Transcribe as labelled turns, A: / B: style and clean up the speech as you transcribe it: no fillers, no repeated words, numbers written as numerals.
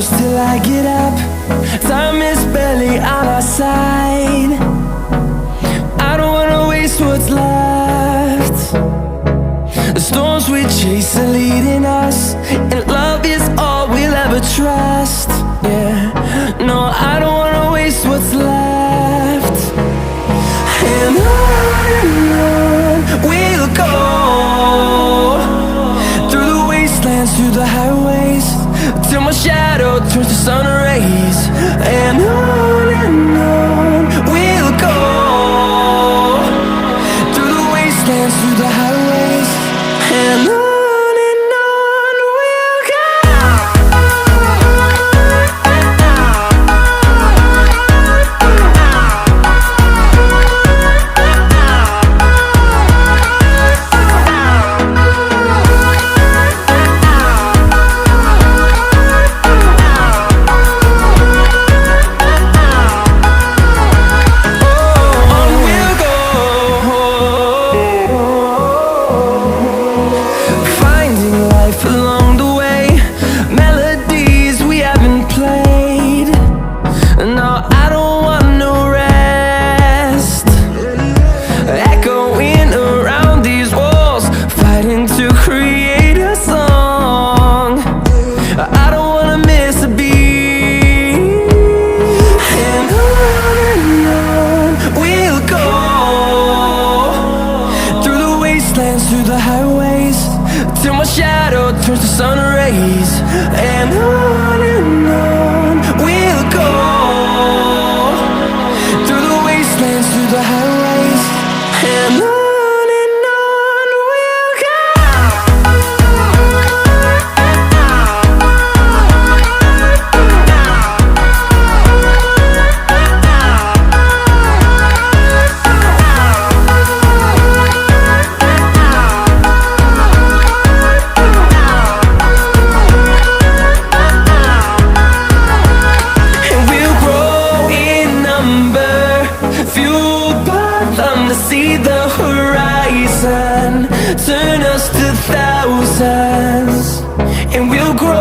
A: close till I get up. Time is barely on our side. I don't wanna waste what's left. The storms we chase are leading us, and love is all we'll ever trust. Yeah, no, I don't wanna waste what's left. And on we'll go, through the wastelands, through the highways, till my shadow turns to sun rays. And on we'll go, through the wastelands, through the highways, and on we'll go. Through the highways, till my shadow turns to sun rays. And on we'll go, through the wastelands, through the highways, and on we'll go. To see the horizon turn us to thousands, and we'll grow